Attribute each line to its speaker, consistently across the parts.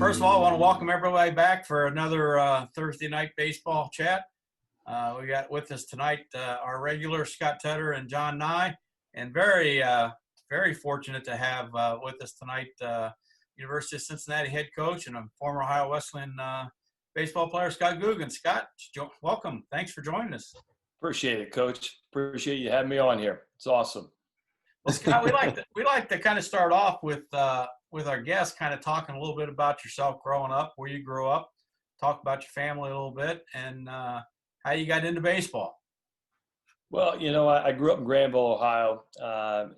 Speaker 1: First of all, I want to welcome everybody back for another Thursday night baseball chat. We got with us tonight our regular Scott Tedder and John Nye, and very fortunate to have with us tonight University of Cincinnati head coach and a former Ohio Wesleyan baseball player, Scott Googins. Scott, welcome. Thanks for joining us.
Speaker 2: Appreciate it, Coach. Appreciate you having me on here. It's awesome.
Speaker 1: Well, Scott, we like to kind of start off with our guests, kind of talking a little bit about yourself growing up, where you grew up, talk about your family a little bit, and how you got into baseball.
Speaker 2: Well, you know, I grew up in Granville, Ohio,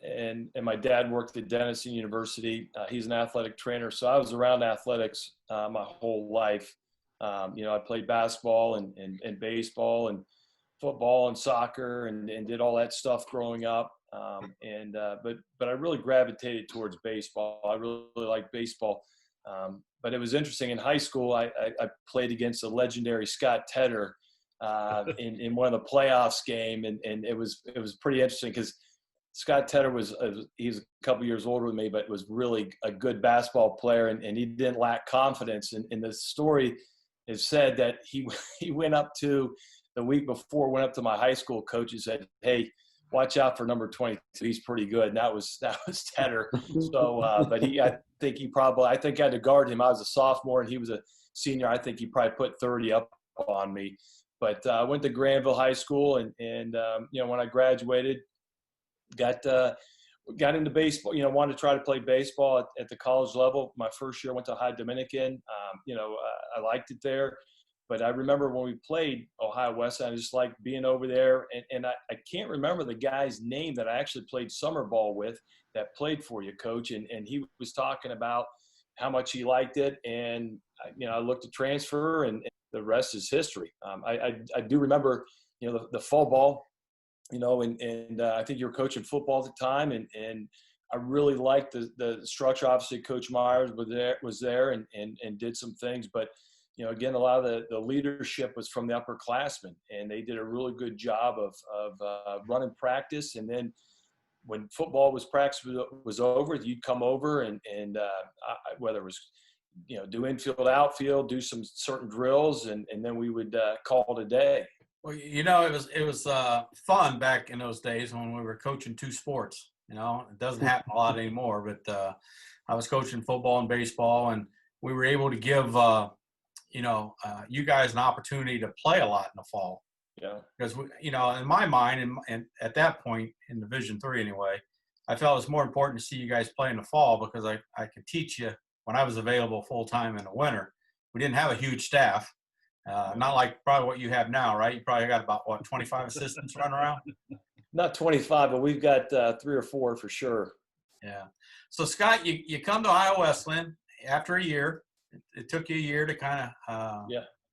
Speaker 2: and my dad worked at Denison University. He's an athletic trainer, so I was around athletics my whole life. You know, I played basketball and baseball and football and soccer and did all that stuff growing up. But I really gravitated towards baseball. I really liked baseball. But it was interesting. In high school, I played against the legendary Scott Tedder in one of the playoffs game, and it was pretty interesting because Scott Tedder he's a couple years older than me, but was really a good basketball player, and he didn't lack confidence. And the story is said that he went up to the week before, went up to my high school coach and said, "Hey, watch out for number 22. He's pretty good." And that was Tedder. So, but I think I had to guard him. I was a sophomore and he was a senior. I think he probably put 30 up on me. But I went to Granville High School, and you know, when I graduated, got into baseball. You know, wanted to try to play baseball at the college level. My first year, I went to Ohio Dominican. You know, I liked it there. But I remember when we played Ohio Wesleyan, I just liked being over there. And I can't remember the guy's name that I actually played summer ball with that played for you, Coach. And he was talking about how much he liked it. And, you know, I looked at transfer, and the rest is history. I do remember, you know, the fall ball, you know, and I think you were coaching football at the time. And I really liked the structure. Obviously, Coach Myers was there and did some things. But you know, again, a lot of the leadership was from the upperclassmen, and they did a really good job of running practice. And then when football practice was over, you'd come over and whether it was, you know, do infield, outfield, do some certain drills, and then we would call it a day.
Speaker 1: Well, you know, it was fun back in those days when we were coaching two sports. You know, it doesn't happen a lot anymore, but I was coaching football and baseball, and we were able to give you guys an opportunity to play a lot in the fall.
Speaker 2: Yeah.
Speaker 1: Because, you know, in my mind, and at that point in Division III anyway, I felt it was more important to see you guys play in the fall because I could teach you when I was available full-time in the winter. We didn't have a huge staff, not like probably what you have now, right? You probably got about, 25 assistants running around?
Speaker 2: Not 25, but we've got 3 or 4 for sure.
Speaker 1: Yeah. So, Scott, you come to Ohio Wesleyan after a year. It took you a year to kind of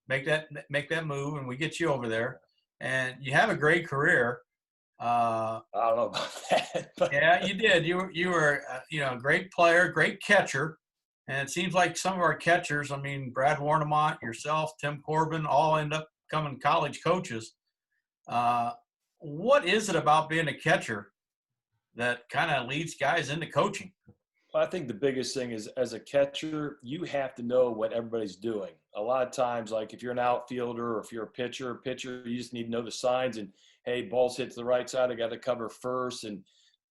Speaker 1: make that move, and we get you over there, and you have a great career.
Speaker 2: I don't know about that. But.
Speaker 1: Yeah, you did. You were a great player, great catcher, and it seems like some of our catchers, I mean, Brad Warnemont, yourself, Tim Corbin, all end up becoming college coaches. What is it about being a catcher that kind of leads guys into coaching?
Speaker 2: I think the biggest thing is, as a catcher, you have to know what everybody's doing. A lot of times, like if you're an outfielder or if you're a pitcher, you just need to know the signs and, hey, ball's hit to the right side, I got to cover first and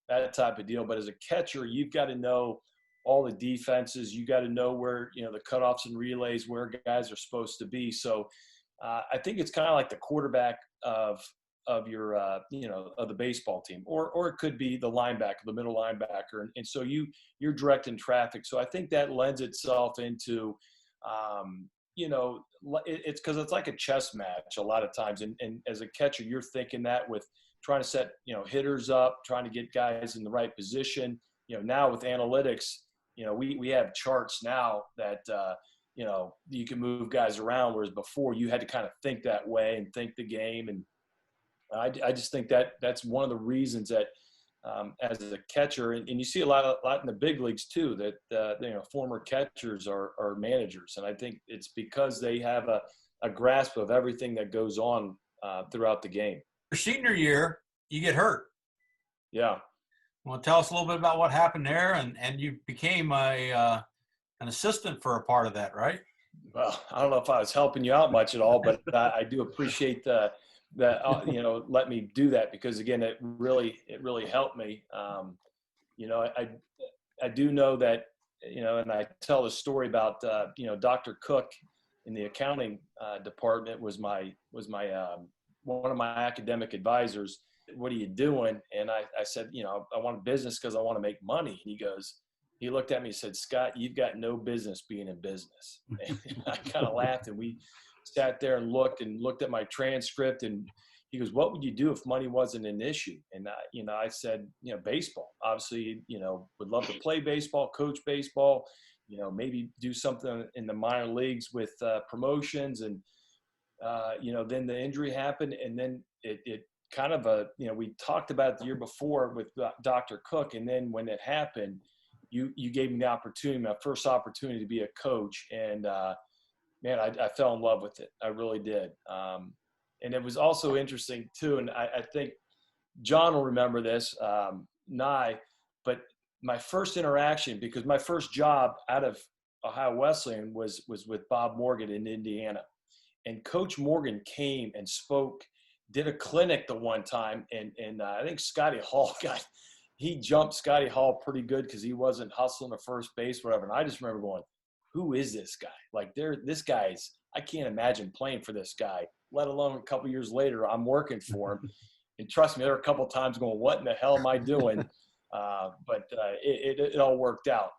Speaker 2: that type of deal. But as a catcher, you've got to know all the defenses. You got to know where, you know, the cutoffs and relays, where guys are supposed to be. So I think it's kind of like the quarterback of your, of the baseball team, or it could be the linebacker, the middle linebacker. And so you're directing traffic. So I think that lends itself into, it's because it's like a chess match a lot of times. And as a catcher, you're thinking that with trying to set, you know, hitters up, trying to get guys in the right position. You know, now with analytics, you know, we have charts now that, you can move guys around, whereas before you had to kind of think that way and think the game. And I just think that's one of the reasons that as a catcher, and you see a lot in the big leagues too, that former catchers are managers, and I think it's because they have a grasp of everything that goes on throughout the game.
Speaker 1: Your senior year, you get hurt.
Speaker 2: Yeah.
Speaker 1: Want to tell us a little bit about what happened there, and you became a an assistant for a part of that, right?
Speaker 2: Well, I don't know if I was helping you out much at all, but I do appreciate let me do that, because again, it really helped me. You know, I do know that, and I tell the story about, Dr. Cook in the accounting department was my one of my academic advisors. What are you doing? And I said, I want a business because I want to make money. And he looked at me and said, Scott, you've got no business being in business. And I kind of laughed, and we sat there and looked at my transcript, and he goes, what would you do if money wasn't an issue? And I said, baseball, obviously, would love to play baseball, coach baseball, maybe do something in the minor leagues with promotions. And, then the injury happened, and then it kind of we talked about it the year before with Dr. Cook. And then when it happened, you gave me the opportunity, my first opportunity to be a coach. And, man, I fell in love with it. I really did. And it was also interesting too. And I think John will remember this, but my first interaction, because my first job out of Ohio Wesleyan was with Bob Morgan in Indiana. And Coach Morgan came and spoke, did a clinic the one time. And I think Scotty Hall he jumped Scotty Hall pretty good because he wasn't hustling to first base, whatever. And I just remember going, who is this guy? Like, I can't imagine playing for this guy, let alone a couple years later, I'm working for him. And trust me, there were a couple of times going, what in the hell am I doing? But it all worked out.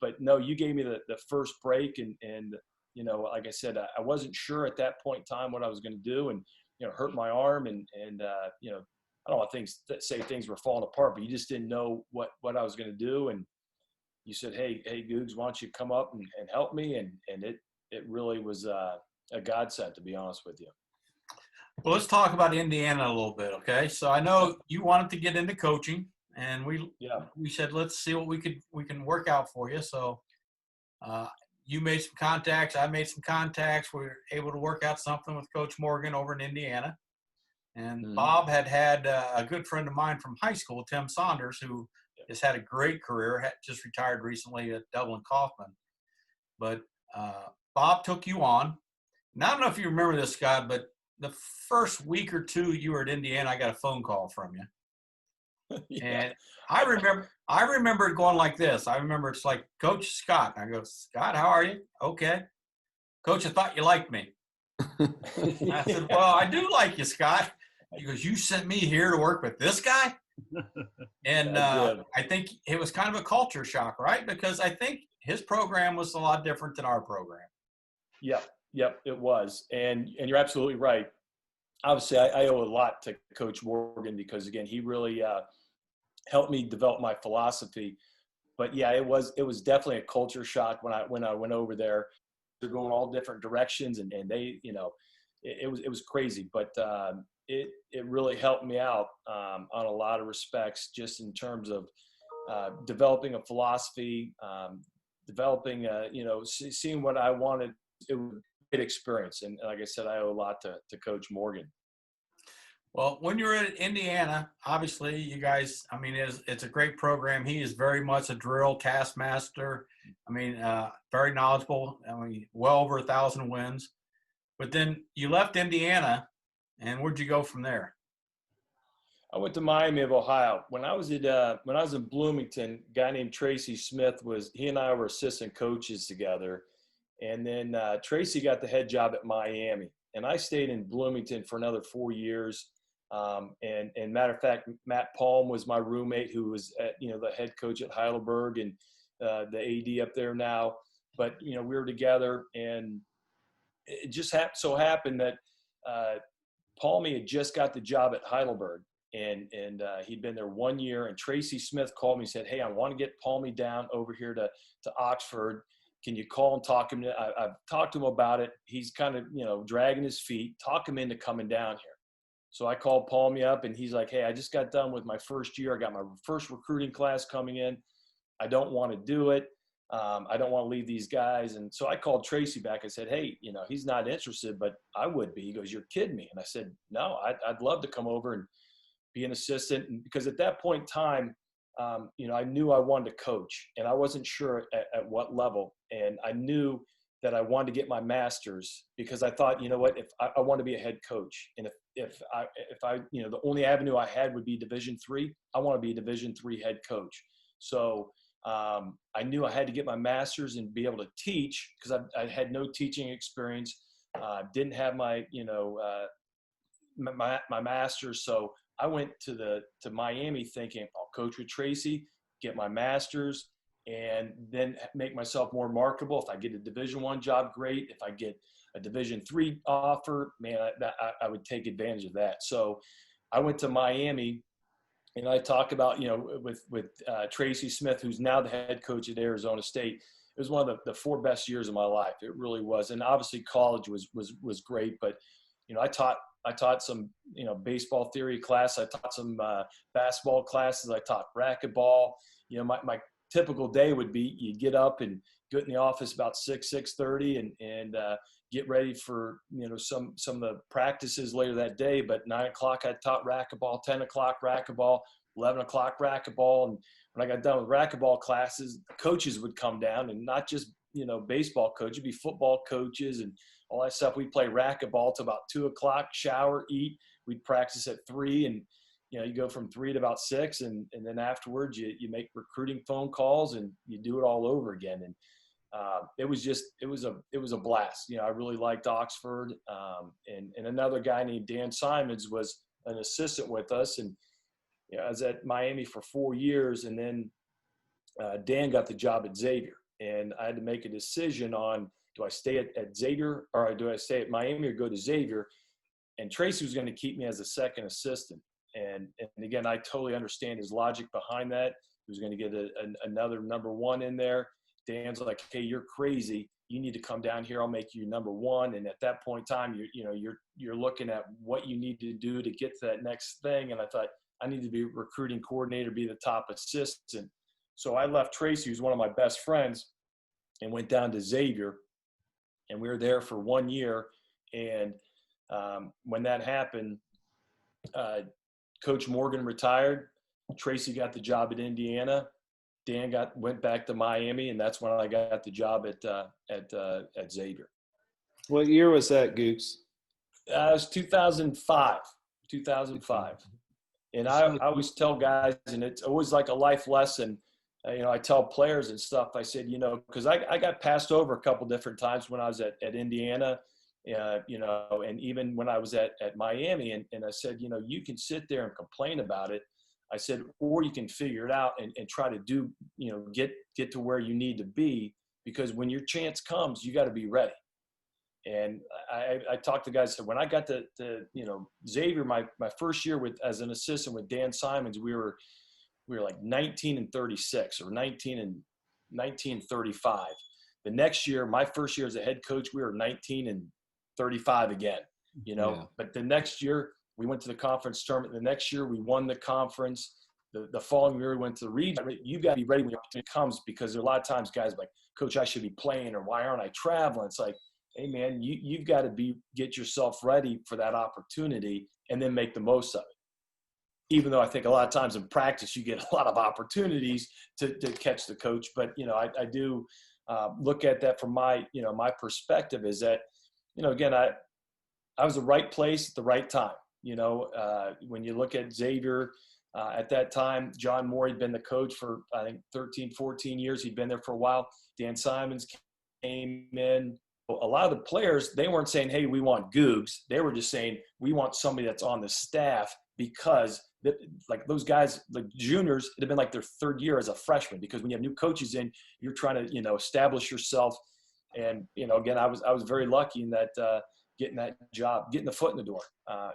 Speaker 2: But no, you gave me the first break, and like I said, I wasn't sure at that point in time what I was going to do, and hurt my arm, and I don't want say things were falling apart, but you just didn't know what I was going to do. And you said, hey Googs, why don't you come up and help me? And it really was a godsend, to be honest with you.
Speaker 1: Well, let's talk about Indiana a little bit, okay? So I know you wanted to get into coaching, and we said, let's see what we can work out for you. So you made some contacts, I made some contacts. We were able to work out something with Coach Morgan over in Indiana. And Bob had a good friend of mine from high school, Tim Saunders, who has had a great career, just retired recently at Dublin Kaufman. But Bob took you on. Now, I don't know if you remember this, Scott, but the first week or two you were at Indiana, I got a phone call from you. Yeah. And I remember it going like this. I remember it's like, Coach Scott. I go, Scott, how are you? Okay. Coach, I thought you liked me. I said, well, I do like you, Scott. He goes, you sent me here to work with this guy? And I think it was kind of a culture shock, right? Because I think his program was a lot different than our program.
Speaker 2: Yep, it was. And you're absolutely right. Obviously, I owe a lot to Coach Morgan, because, again, he really helped me develop my philosophy. But, yeah, it was definitely a culture shock when I went over there. They're going all different directions, and they, it was crazy. But it really helped me out on a lot of respects, just in terms of developing a philosophy, developing, seeing what I wanted. It was a great experience. And like I said, I owe a lot to Coach Morgan.
Speaker 1: Well, when you were at Indiana, obviously you guys, I mean, it's a great program. He is very much a drill taskmaster. I mean, very knowledgeable. I mean, well over 1,000 wins. But then you left Indiana, and where'd you go from there?
Speaker 2: I went to Miami of Ohio. When I was in Bloomington, a guy named Tracy Smith he and I were assistant coaches together. And then Tracy got the head job at Miami, and I stayed in Bloomington for another 4 years. And matter of fact, Matt Palm was my roommate, who was the head coach at Heidelberg and the AD up there now. But we were together, and it just so happened that Palmy had just got the job at Heidelberg, and he'd been there 1 year. And Tracy Smith called me and said, "Hey, I want to get Palmy down over here to Oxford. Can you call and talk him? I've talked to him about it. He's kind of, dragging his feet. Talk him into coming down here." So I called Palmy up, and he's like, "Hey, I just got done with my first year. I got my first recruiting class coming in. I don't want to do it. I don't want to leave these guys." And so I called Tracy back. I said, "Hey, he's not interested, but I would be." He goes, "You're kidding me." And I said, "No, I'd love to come over and be an assistant." And because at that point in time, I knew I wanted to coach, and I wasn't sure at what level. And I knew that I wanted to get my master's because I thought, you know what, if I want to be a head coach, and if I the only avenue I had would be Division III, I want to be a Division III head coach. So I knew I had to get my master's and be able to teach because I had no teaching experience, didn't have my my master's. So I went to Miami thinking I'll coach with Tracy, get my master's, and then make myself more marketable. If I get a Division I job, great. If I get a Division III offer, man, I would take advantage of that. So I went to Miami, and I talk about, with Tracy Smith, who's now the head coach at Arizona State. It was one of the 4 best years of my life. It really was. And obviously college was great, but I taught some, baseball theory class. I taught some basketball classes. I taught racquetball. My typical day would be you'd get up and get in the office about 6:30 and get ready for, some of the practices later that day. But 9 o'clock, I taught racquetball, 10 o'clock racquetball, 11 o'clock racquetball. And when I got done with racquetball classes, the coaches would come down, and not just, baseball coaches, it'd be football coaches and all that stuff. We'd play racquetball till about 2 o'clock, shower, eat. We'd practice at 3, and you go from 3 to about 6, and then afterwards you make recruiting phone calls and you do it all over again. And it was a blast. I really liked Oxford. And another guy named Dan Simons was an assistant with us, and I was at Miami for 4 years, and then Dan got the job at Xavier, and I had to make a decision on, do I stay at Xavier, or do I stay at Miami or go to Xavier? And Tracy was going to keep me as a second assistant. And again, I totally understand his logic behind that. He was going to get another number 1 in there. Dan's like, hey, you're crazy. You need to come down here. I'll make you number 1. And at that point in time, you're looking at what you need to do to get to that next thing. And I thought, I need to be recruiting coordinator, be the top assistant. So I left Tracy, who's one of my best friends, and went down to Xavier. And we were there for 1 year. And when that happened, Coach Morgan retired. Tracy got the job at Indiana. Dan went back to Miami, and that's when I got the job at Xavier.
Speaker 3: What year was that, Gooks?
Speaker 2: It was 2005. 2005. And I always tell guys, and it's always like a life lesson. I tell players and stuff. I said, because I got passed over a couple different times when I was at Indiana. And even when I was at Miami, and I said, you can sit there and complain about it. I said, or you can figure it out and try to do, get to where you need to be, because when your chance comes, you got to be ready. And I talked to guys, said when I got to Xavier, my first year as an assistant with Dan Simons, we were like 19-36 or 19-35. The next year, my first year as a head coach, we were 19-35 again, Yeah. But the next year we went to the conference tournament. The next year we won the conference. The following year we went to the region. You got to be ready when your opportunity comes, because there are a lot of times guys are like, Coach, I should be playing, or why aren't I traveling? It's like, hey man, you've got to get yourself ready for that opportunity and then make the most of it. Even though I think a lot of times in practice you get a lot of opportunities to catch the coach, but I do look at that from my perspective is that again I was the right place at the right time. When you look at Xavier at that time, John Moore had been the coach for I think 13-14 years. He'd been there for a while. Dan Simons came in. A lot of the players, they weren't saying, hey, we want Googs. They were just saying, we want somebody that's on the staff, because like those guys, like juniors, it had been like their 3rd year as a freshman, because when you have new coaches in, you're trying to, establish yourself. And, again, I was very lucky in that getting that job, getting the foot in the door.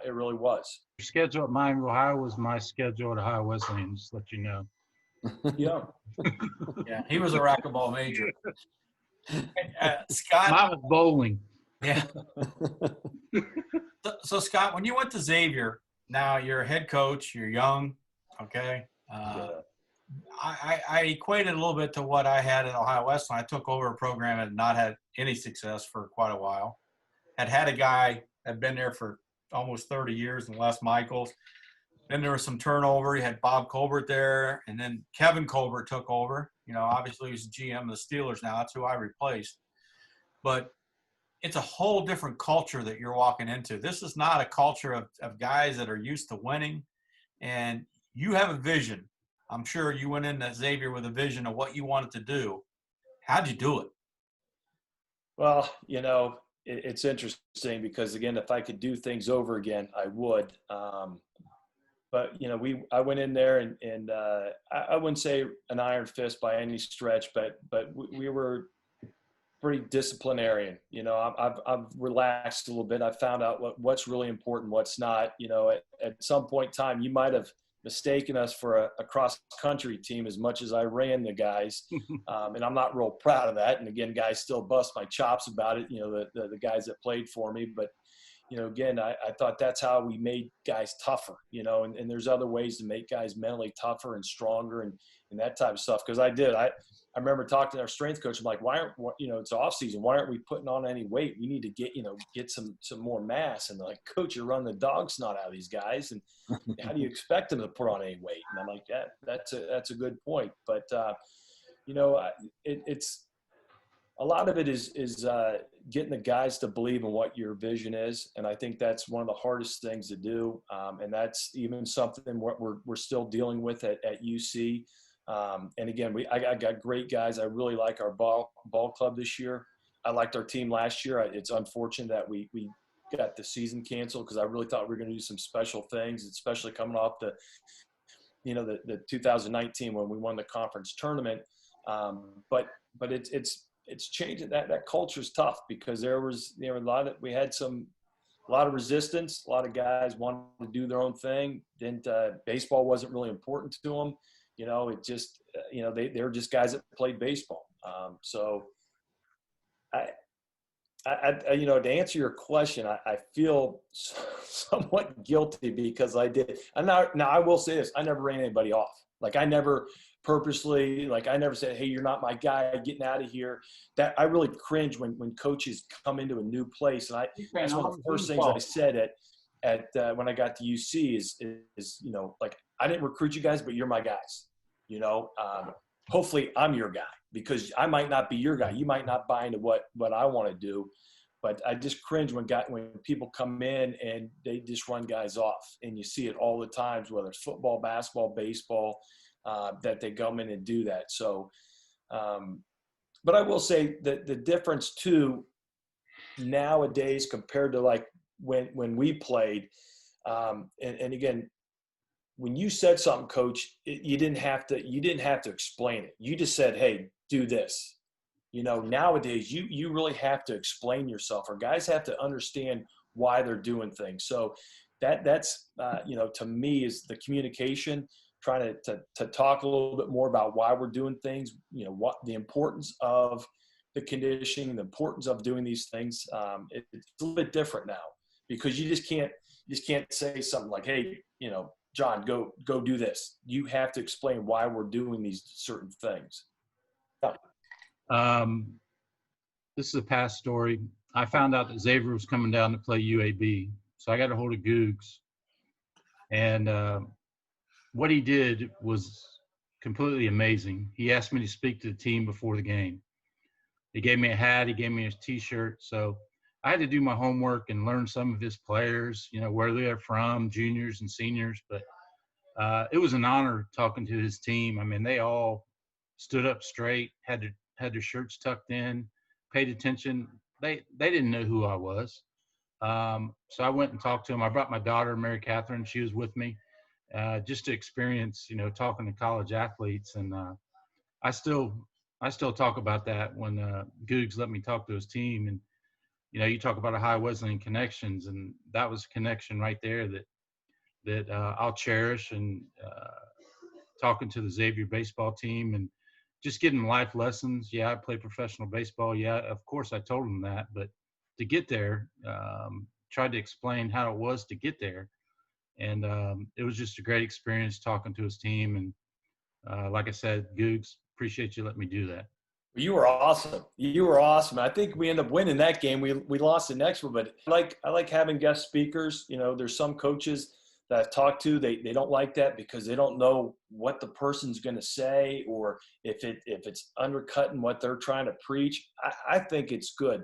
Speaker 2: It really was.
Speaker 4: Your schedule at Miami, Ohio was my schedule at Ohio Wesleyan, just to let you know.
Speaker 2: Yeah.
Speaker 1: Yeah, he was a racquetball major. Scott.
Speaker 4: Mine was bowling.
Speaker 1: Yeah. So Scott, when you went to Xavier, now you're a head coach, you're young, okay? I equated a little bit to what I had at Ohio Wesleyan. I took over a program and not had any success for quite a while. Had a guy had been there for almost 30 years, and Les Michaels. Then there was some turnover. You had Bob Colbert there, and then Kevin Colbert took over. Obviously he's GM of the Steelers now. That's who I replaced. But it's a whole different culture that you're walking into. This is not a culture of guys that are used to winning. And you have a vision. I'm sure you went into Xavier with a vision of what you wanted to do. How'd you do it?
Speaker 2: Well, it's interesting because, again, if I could do things over again, I would. But I went in there and I wouldn't say an iron fist by any stretch, but we were pretty disciplinarian. I've relaxed a little bit. I found out what's really important, what's not. At some point in time, you might have mistaken us for a cross-country team as much as I ran the guys. And I'm not real proud of that. And again, guys still bust my chops about it, the guys that played for me. But, again, I thought that's how we made guys tougher, and there's other ways to make guys mentally tougher and stronger and that type of stuff. Because I remember talking to our strength coach. I'm like, it's off season. Why aren't we putting on any weight? We need to get some more mass. And they're like, Coach, you're running the dog snot out of these guys. And how do you expect them to put on any weight? And I'm like, that's a good point. But, it's a lot of it is getting the guys to believe in what your vision is. And I think that's one of the hardest things to do. And that's even something we're still dealing with at UC. And again, I got great guys. I really like our ball club this year. I liked our team last year. It's unfortunate that we got the season canceled because I really thought we were going to do some special things, especially coming off the 2019 when we won the conference tournament. But it's changing. That culture is tough because there was we had a lot of resistance. A lot of guys wanted to do their own thing. Baseball wasn't really important to them. It just, they're just guys that played baseball. So to answer your question, I feel somewhat guilty because I did. Now I will say this, I never ran anybody off. Like I never purposely, I never said, hey, you're not my guy, getting out of here. That I really cringe when coaches come into a new place. And that's one of the first things I said at when I got to UC is I didn't recruit you guys, but you're my guys. Hopefully I'm your guy because I might not be your guy. You might not buy into what I want to do, but I just cringe when people come in and they just run guys off, and you see it all the times, whether it's football, basketball, baseball, that they come in and do that. So, but I will say that the difference too nowadays compared to when we played, and again, when you said something, Coach, you didn't have to explain it. You just said, hey, do this. Nowadays you really have to explain yourself, or guys have to understand why they're doing things. So that's to me is the communication, trying to talk a little bit more about why we're doing things, what the importance of the conditioning, the importance of doing these things. It's a little bit different now because you just can't say something like, hey, John, go do this. You have to explain why we're doing these certain things.
Speaker 4: This is a past story. I found out that Xavier was coming down to play UAB. So I got a hold of Googs. And what he did was completely amazing. He asked me to speak to the team before the game. He gave me a hat. He gave me his T-shirt. So I had to do my homework and learn some of his players, where they're from, juniors and seniors. But it was an honor talking to his team. I mean, they all stood up straight, had their shirts tucked in, paid attention. They didn't know who I was. So I went and talked to them. I brought my daughter, Mary Catherine. She was with me just to experience, talking to college athletes. And I still talk about that when Googs let me talk to his team. And you talk about Ohio Wesleyan connections, and that was a connection right there that I'll cherish. And talking to the Xavier baseball team and just getting life lessons. Yeah, I play professional baseball. Yeah, of course I told him that, but to get there, tried to explain how it was to get there. And it was just a great experience talking to his team. And like I said, Googs, appreciate you letting me do that.
Speaker 2: You were awesome. You were awesome. I think we ended up winning that game. We lost the next one, but I like having guest speakers. There's some coaches that I've talked to, they don't like that because they don't know what the person's going to say, or if it's undercutting what they're trying to preach. I think it's good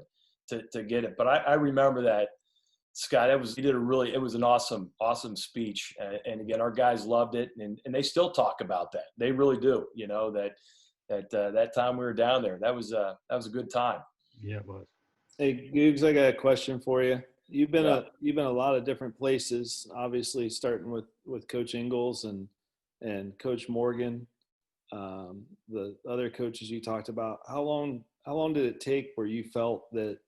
Speaker 2: to get it. But I remember that, Scott, it was an awesome speech. And again, our guys loved it, and they still talk about that. They really do. You know, that time we were down there, that was a good time.
Speaker 4: Yeah, it was.
Speaker 3: Hey, Googs, I got a question for you. You've been
Speaker 2: Yeah.
Speaker 3: a lot of different places, obviously starting with Coach Ingles and Coach Morgan, the other coaches you talked about. How long did it take where you felt that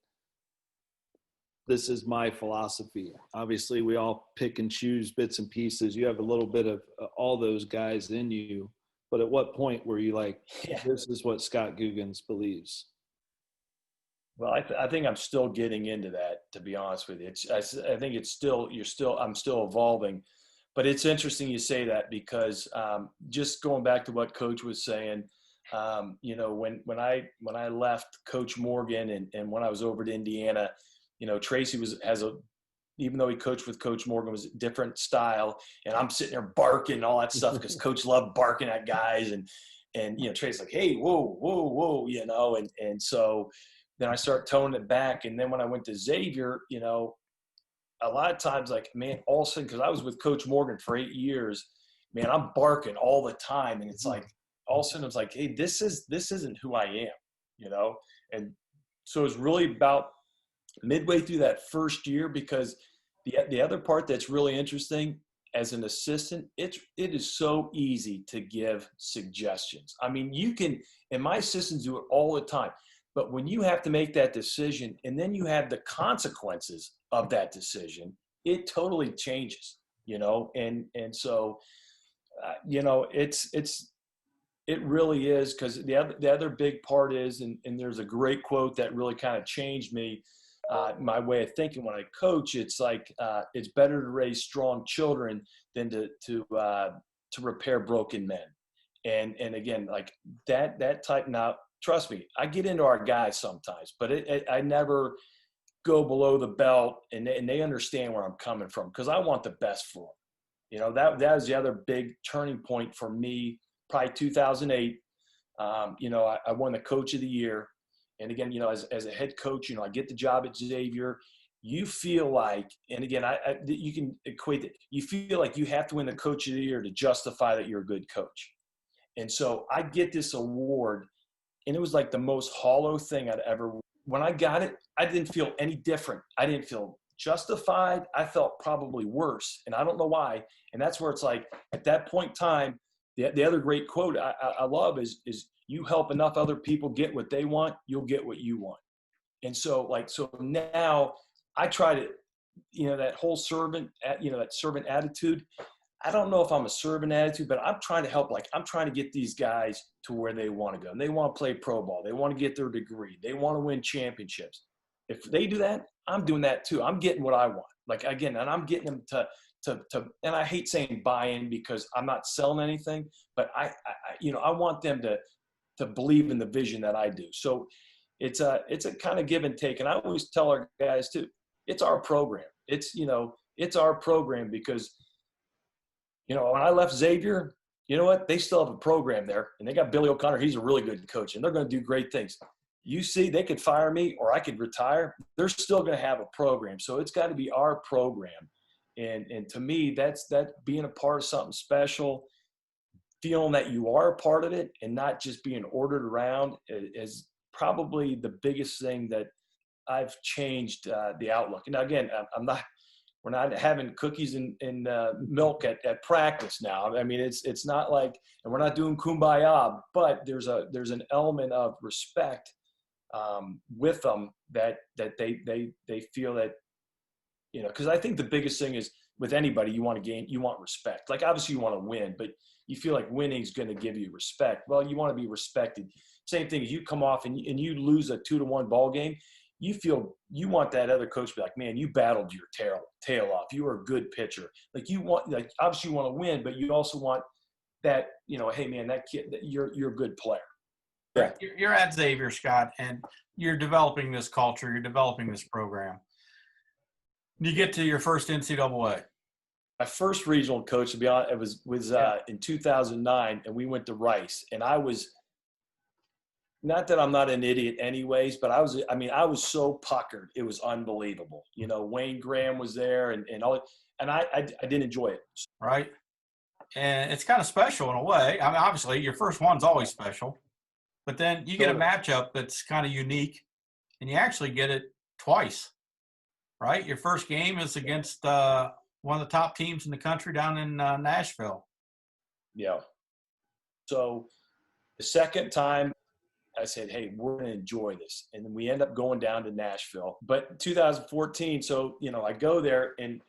Speaker 3: this is my philosophy? Obviously, we all pick and choose bits and pieces. You have a little bit of all those guys in you, but at what point were you like, this is what Scott Googins believes?
Speaker 2: Well, I think I'm still getting into that, to be honest with you. I think I'm still evolving, but it's interesting you say that because just going back to what Coach was saying, you know, when I left Coach Morgan and when I was over to Indiana, you know, Tracy even though he coached with Coach Morgan, was a different style, and I'm sitting there barking and all that stuff because Coach loved barking at guys, and you know, Tracy's like, hey, whoa, you know, and so then I start toning it back. And then when I went to Xavier, you know, a lot of times, like, man, all of a sudden, because I was with Coach Morgan for 8 years, man, I'm barking all the time. And it's like, all of a sudden, it's like, hey, this isn't who I am, you know? And so it's really about midway through that first year, because the other part that's really interesting as an assistant, it is so easy to give suggestions. I mean, and my assistants do it all the time. But when you have to make that decision and then you have the consequences of that decision, it totally changes, you know? And so, you know, it really is, because the other big part is, and there's a great quote that really kind of changed me, my way of thinking when I coach. It's like, it's better to raise strong children than to repair broken men. And again, like that type. Now, trust me, I get into our guys sometimes, but I never go below the belt, and they understand where I'm coming from, because I want the best for them. You know, that was the other big turning point for me, probably 2008. You know, I won the Coach of the Year. And again, you know, as a head coach, you know, I get the job at Xavier. You feel like, and again, you can equate it, you feel like you have to win the Coach of the Year to justify that you're a good coach. And so I get this award, and it was like the most hollow thing I'd ever. When I got it, I didn't feel any different. I didn't feel justified. I felt probably worse, and I don't know why. And that's where it's like, at that point in time, the other great quote I love is you help enough other people get what they want, you'll get what you want. And so now I try to, you know, that whole servant, you know, that servant attitude. I don't know if I'm a servant attitude, but I'm trying to help. Like, I'm trying to get these guys to where they want to go. And they want to play pro ball. They want to get their degree. They want to win championships. If they do that, I'm doing that too. I'm getting what I want. Like, again, and I'm getting them to and I hate saying buy-in because I'm not selling anything, but I you know, I want them to believe in the vision that I do. So it's a kind of give and take. And I always tell our guys too, it's our program. It's, you know, it's our program, because, you know, when I left Xavier, you know what? They still have a program there, and they got Billy O'Connor. He's a really good coach, and they're going to do great things. You see, they could fire me or I could retire. They're still going to have a program. So it's got to be our program. And to me, that's being a part of something special, feeling that you are a part of it and not just being ordered around, is probably the biggest thing that I've changed the outlook. And again, we're not having cookies and milk at practice now. I mean, it's not like, and we're not doing kumbaya, but there's an element of respect with them that they feel that, you know, because I think the biggest thing is with anybody, you want respect. Like, obviously you want to win, but you feel like winning is going to give you respect. Well, you want to be respected. Same thing as you come off and you lose a 2-1 ball game. You want that other coach to be like, man, you battled your tail off. You were a good pitcher. Like, obviously you want to win, but you also want that, you know, hey man, that kid, you're a good player.
Speaker 1: Yeah. You're at Xavier, Scott, and you're developing this culture. You're developing this program. You get to your first NCAA.
Speaker 2: first regional coach, to be honest, it was in 2009, and we went to Rice. And I was, not that I'm not an idiot anyways, but I was so puckered. It was unbelievable. You know, Wayne Graham was there and all, and I didn't enjoy it.
Speaker 1: Right. And it's kind of special in a way. I mean, obviously your first one's always special, but then you get a matchup that's kind of unique, and you actually get it twice, right? Your first game is against one of the top teams in the country down in Nashville.
Speaker 2: Yeah. So the second time I said, hey, we're going to enjoy this. And then we end up going down to Nashville. But 2014, so, you know, I go there and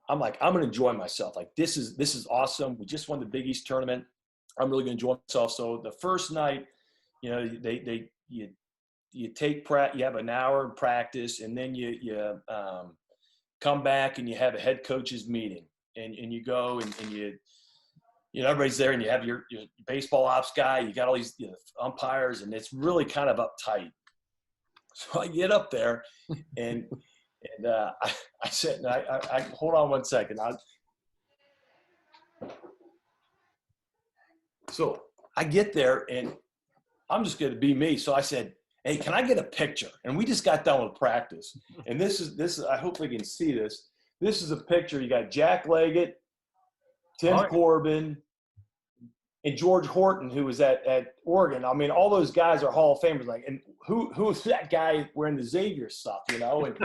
Speaker 2: I'm like, I'm going to enjoy myself. Like, this is awesome. We just won the Big East tournament. I'm really going to enjoy myself. So the first night, you know, you take you have an hour of practice, and then you come back and you have a head coach's meeting, and you go and you know, everybody's there, and you have your baseball ops guy, you got all these, you know, umpires, and it's really kind of uptight. So I get up there and I said, I hold on one second. So I get there and I'm just going to be me. So I said, hey, can I get a picture? And we just got done with practice. And this is, I hope they can see this. This is a picture. You got Jack Leggett, Tim Corbin, and George Horton, who was at Oregon. I mean, all those guys are Hall of Famers. Like, and who's that guy wearing the Xavier stuff, you know? And,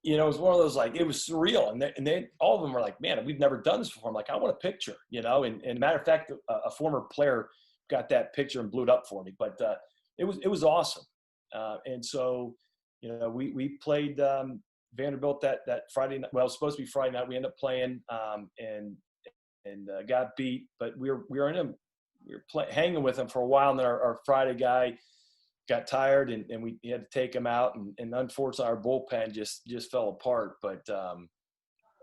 Speaker 2: you know, it was one of those, like, it was surreal. And they all of them were like, man, we've never done this before. I'm like, I want a picture, you know? And matter of fact, a former player got that picture and blew it up for me. But it was awesome. And so, you know, we played Vanderbilt that Friday night. Well, it was supposed to be Friday night. We ended up playing and got beat. But we were hanging with them for a while. And then our Friday guy got tired, and we had to take him out. And unfortunately, our bullpen just fell apart. But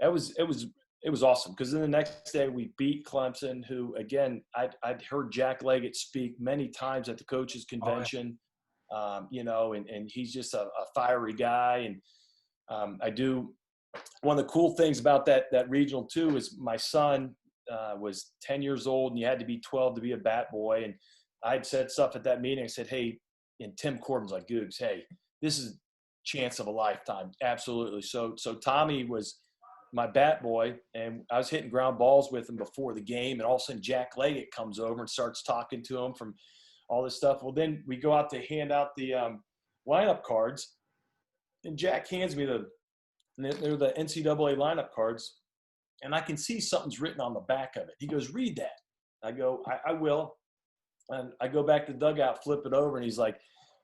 Speaker 2: it was awesome, because then the next day we beat Clemson, who, again, I'd heard Jack Leggett speak many times at the coaches convention. You know, and he's just a fiery guy. And one of the cool things about that regional too is my son was 10 years old, and you had to be 12 to be a bat boy. And I'd said stuff at that meeting. I said, hey, and Tim Corbin's like, Googs, hey, this is chance of a lifetime. Absolutely. So Tommy was my bat boy, and I was hitting ground balls with him before the game. And all of a sudden Jack Leggett comes over and starts talking to him from all this stuff. Well, then we go out to hand out the lineup cards, and Jack hands me they're the NCAA lineup cards, and I can see something's written on the back of it. He goes, read that. I go, I will. And I go back to the dugout, flip it over, and he's like,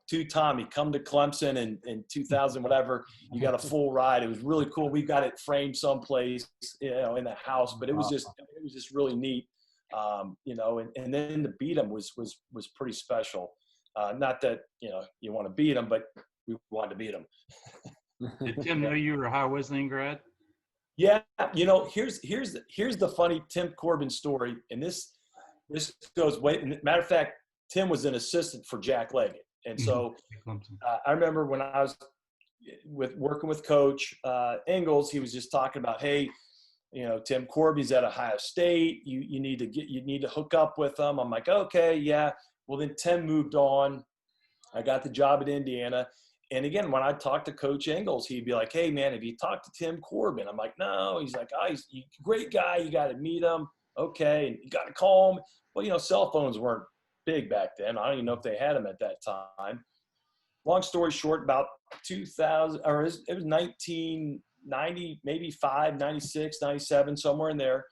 Speaker 2: to Tommy, come to Clemson in 2000, whatever. You got a full ride. It was really cool. We got it framed someplace, you know, in the house, but it was just really neat. You know, and then to beat him was pretty special. Not that, you know, you want to beat him, but we wanted to beat him.
Speaker 4: Did Tim know you were a Ohio Wesleyan grad?
Speaker 2: Yeah. You know, here's the funny Tim Corbin story. And this goes way, matter of fact, Tim was an assistant for Jack Leggett. And so I remember when I was working with Coach Ingles, he was just talking about, hey, you know, Tim Corbin's at Ohio State. You need to hook up with them. I'm like, okay, yeah. Well, then Tim moved on. I got the job at Indiana. And again, when I talked to Coach Ingles, he'd be like, hey, man, have you talked to Tim Corbin? I'm like, no. He's like, oh, he's a great guy. You got to meet him. Okay. And you got to call him. Well, you know, cell phones weren't big back then. I don't even know if they had them at that time. Long story short, about 2000, or it was 1990, maybe 5, 96, 97, somewhere in there.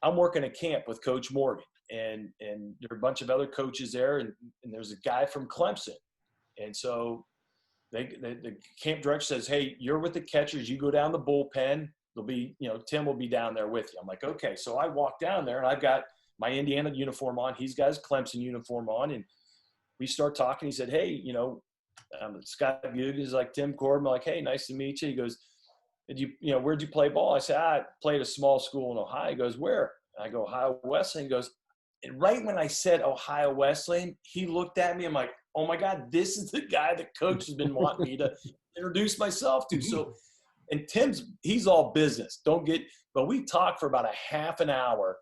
Speaker 2: I'm working at camp with Coach Morgan, and there are a bunch of other coaches there, and there's a guy from Clemson. And so the camp director says, hey, you're with the catchers. You go down the bullpen. There'll be, you know, Tim will be down there with you. I'm like, okay. So I walk down there, and I've got my Indiana uniform on. He's got his Clemson uniform on. And we start talking. He said, hey, you know, Scott Googins, like Tim Corbin. I'm like, hey, nice to meet you. He goes, where'd you play ball? I said, I played a small school in Ohio. He goes, where? I go, Ohio Wesleyan. He goes, and right when I said Ohio Wesleyan, he looked at me. I'm like, oh my God, this is the guy that Coach has been wanting me to introduce myself to. So And he's all business. But we talked for about a half an hour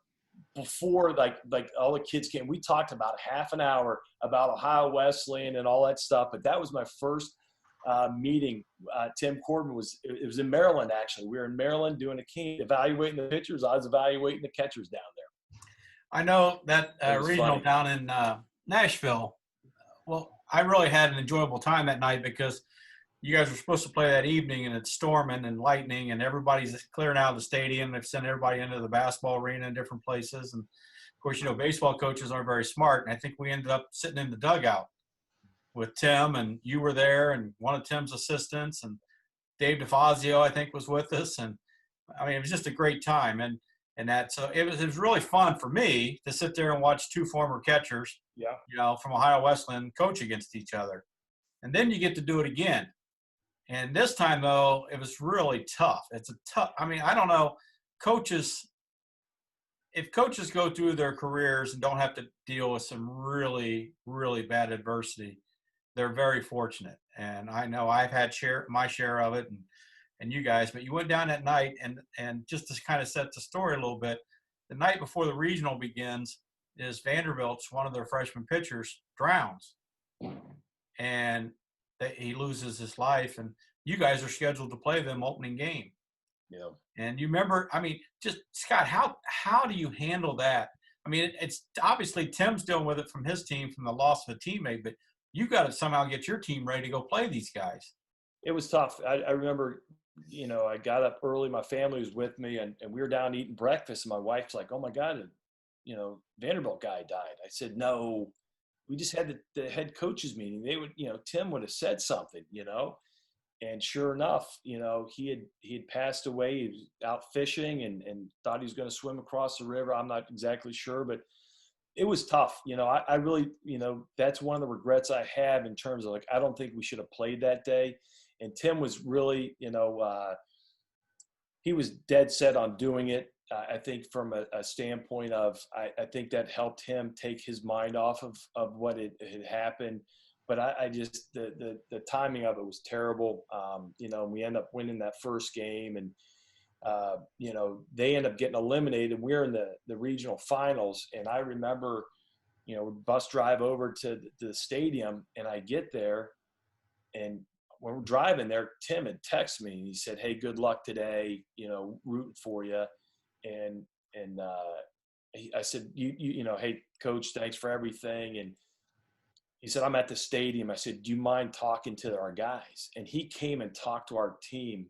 Speaker 2: before like all the kids came. We talked about half an hour about Ohio Wesleyan and all that stuff. But that was my first meeting. Tim Corbin it was in Maryland, actually. We were in Maryland doing a camp, evaluating the pitchers. I was evaluating the catchers down there.
Speaker 1: I know that regional
Speaker 2: funny.
Speaker 1: down in Nashville. Well, I really had an enjoyable time that night because you guys were supposed to play that evening, and it's storming and lightning, and everybody's clearing out of the stadium. They've sent everybody into the basketball arena in different places. And, of course, baseball coaches aren't very smart, and I think we ended up sitting in the dugout with Tim, and you were there, and one of Tim's assistants, and Dave DeFazio, I think, was with us. And, I mean, it was just a great time. And so it was really fun for me to sit there and watch two former catchers, from Ohio Wesleyan coach against each other. And then you get to do it again. And this time, though, it was really tough. I don't know, if coaches go through their careers and don't have to deal with some really, really bad adversity, they're very fortunate. And I know I've had my share of it, and you guys, but you went down that night, and just to kind of set the story a little bit, the night before the regional begins is Vanderbilt's, one of their freshman pitchers, drowns. And he loses his life, and you guys are scheduled to play them opening game.
Speaker 2: Yeah. And
Speaker 1: you remember, just Scott, how do you handle that? It's obviously Tim's dealing with it from his team, from the loss of a teammate, but you got to somehow get your team ready to go play these guys.
Speaker 2: It was tough. I remember, I got up early. My family was with me, and we were down eating breakfast, and my wife's like, "Oh my God, Vanderbilt guy died." I said, "No, we just had the head coaches meeting. They would, Tim would have said something, and sure enough, he had passed away. He was out fishing and thought he was going to swim across the river. I'm not exactly sure, but it was tough. I really, that's one of the regrets I have in terms of I don't think we should have played that day. And Tim was really, he was dead set on doing it. I think from a standpoint of, I think that helped him take his mind off of what had happened. But I just, the timing of it was terrible. We end up winning that first game, and, they end up getting eliminated. We're in the regional finals. And I remember, bus drive over to the stadium, and I get there, and when we're driving there, Tim had texted me, and he said, "Hey, good luck today, rooting for you." And I said, "Hey, coach, thanks for everything." And he said, "I'm at the stadium." I said, "Do you mind talking to our guys?" And he came and talked to our team,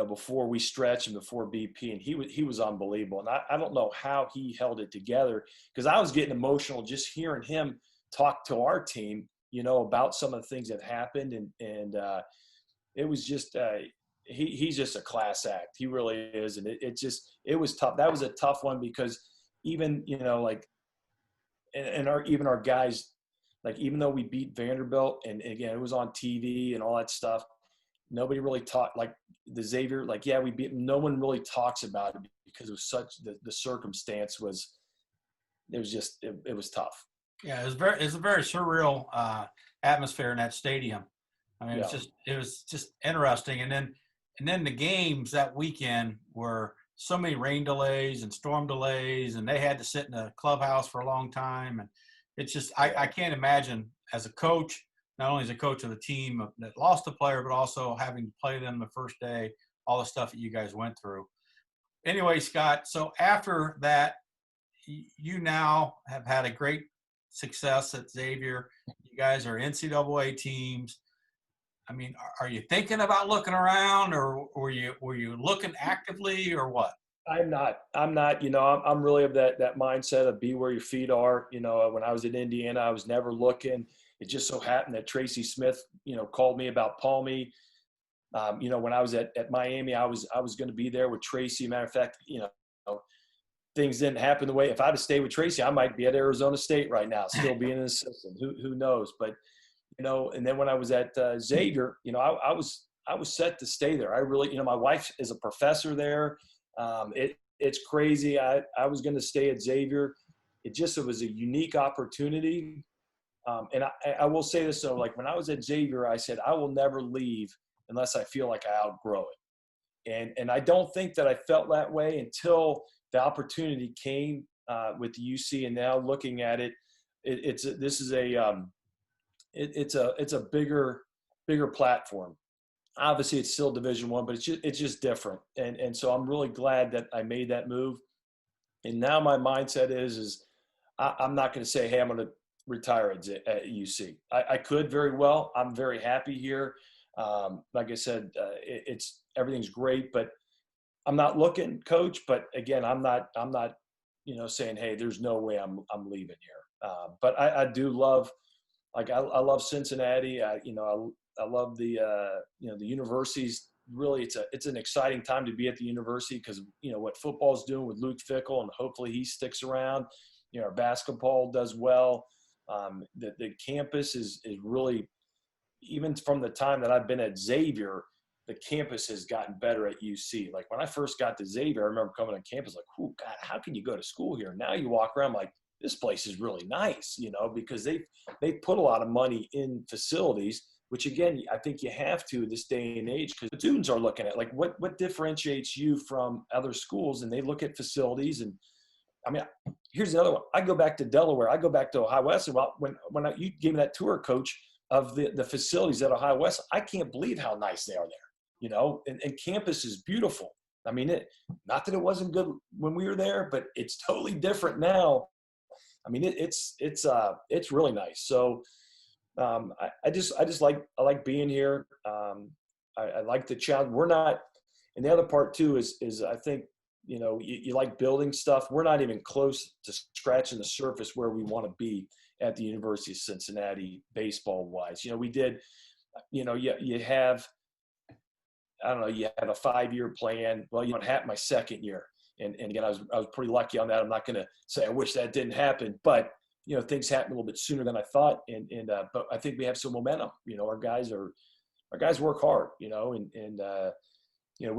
Speaker 2: before we stretched and before BP. And he was unbelievable. And I don't know how he held it together, because I was getting emotional just hearing him talk to our team, about some of the things that happened. And it was just, he's just a class act. He really is. And it was tough. That was a tough one, because even, even our guys, even though we beat Vanderbilt, and again, it was on TV and all that stuff, nobody really talked, the Xavier, we beat him. No one really talks about it, because it was such, the circumstance was, it was tough.
Speaker 1: Yeah, it was a very surreal atmosphere in that stadium. It was just interesting. And then the games that weekend were so many rain delays and storm delays, and they had to sit in the clubhouse for a long time. And it's just, I can't imagine, as a coach, not only as a coach of the team that lost a player, but also having to play them the first day, all the stuff that you guys went through. Anyway, Scott, so after that, you now have had a great success at Xavier. You guys are NCAA teams. Are you thinking about looking around, or were you looking actively, or what?
Speaker 2: I'm not, I'm really of that mindset of be where your feet are. When I was at Indiana, I was never looking. It just so happened that Tracy Smith, called me about Palmy. When I was at Miami, I was going to be there with Tracy. Matter of fact, things didn't happen the way. If I'd have stayed with Tracy, I might be at Arizona State right now, still being an assistant. Who knows? But and then when I was at Xavier, I was set to stay there. I really, my wife is a professor there. It's crazy. I was going to stay at Xavier. It was a unique opportunity. And I will say this, though, when I was at Xavier, I said, I will never leave unless I feel like I outgrow it. And I don't think that I felt that way until the opportunity came with the UC, and now looking at it, it's a bigger platform. Obviously, it's still Division I, but it's just different. And so I'm really glad that I made that move. And now my mindset is I'm not going to say, hey, I'm going to retire at UC. I could very well. I'm very happy here. Like I said, everything's great, but I'm not looking, Coach. But again, I'm not saying, hey, there's no way I'm leaving here. But I do love, like I love Cincinnati. I love the the universities. Really, it's an exciting time to be at the university because what football's doing with Luke Fickell, and hopefully he sticks around. Our basketball does well. The campus is really, even from the time that I've been at Xavier, the campus has gotten better at UC. Like when I first got to Xavier, I remember coming on campus like, oh God, how can you go to school here? Now you walk around like, this place is really nice, because they put a lot of money in facilities, which again, I think you have to this day and age, because the students are looking at like what differentiates you from other schools, and they look at facilities. And I mean, here's another one. I go back to Delaware. I go back to Ohio Wesleyan. Well, when you gave me that tour, Coach, of the facilities at Ohio Wesleyan, I can't believe how nice they are there, and campus is beautiful. I mean, not that it wasn't good when we were there, but it's totally different now. I mean, it's really nice. So I like being here. I like the challenge. We're not, and the other part too is I think, you like building stuff. We're not even close to scratching the surface where we want to be at the University of Cincinnati baseball wise. We did, you have, I don't know, you have a 5-year plan. Well, had my second year. And again, I was pretty lucky on that. I'm not going to say I wish that didn't happen, but things happen a little bit sooner than I thought. But I think we have some momentum. Our guys work hard. We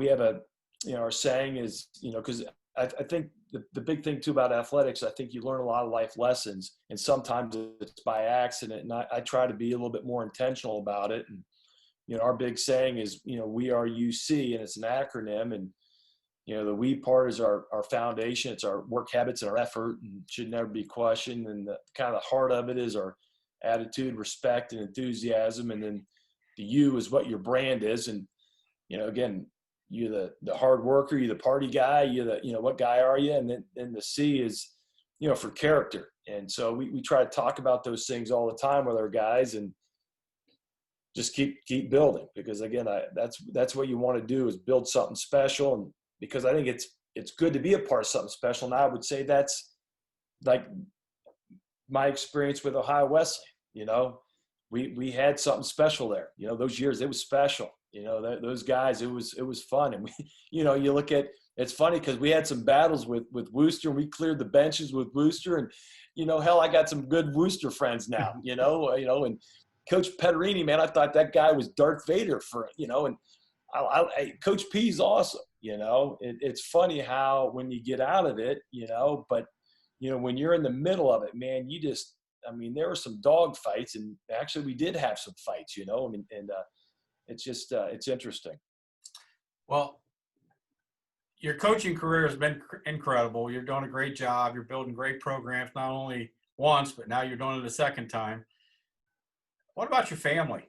Speaker 2: have our saying is, because I think the big thing too about athletics, I think you learn a lot of life lessons, and sometimes it's by accident. And I try to be a little bit more intentional about it. And our big saying is, we are UC, and it's an acronym, and the we part is our foundation. It's our work habits and our effort, and should never be questioned. And the kind of the heart of it is our attitude, respect, and enthusiasm. And then the U is what your brand is. And, again, you're the hard worker, you're the party guy, you're the, what guy are you? And then the C is, for character. And so we try to talk about those things all the time with our guys, and just keep building, because again, that's what you want to do, is build something special. And because I think it's good to be a part of something special. And I would say that's like my experience with Ohio Wesleyan. We had something special there. Those years, it was special. Those guys, it was fun. And we, you look at, it's funny because we had some battles with Worcester, and we cleared the benches with Worcester, and hell, I got some good Worcester friends now. And Coach Petterini, man, I thought that guy was Darth Vader and Coach P's awesome. It's funny how when you get out of it, but when you're in the middle of it, man, there were some dog fights, and actually we did have some fights, and it's just, it's interesting.
Speaker 1: Well, your coaching career has been incredible. You're doing a great job. You're building great programs, not only once, but now you're doing it a second time. What about your family?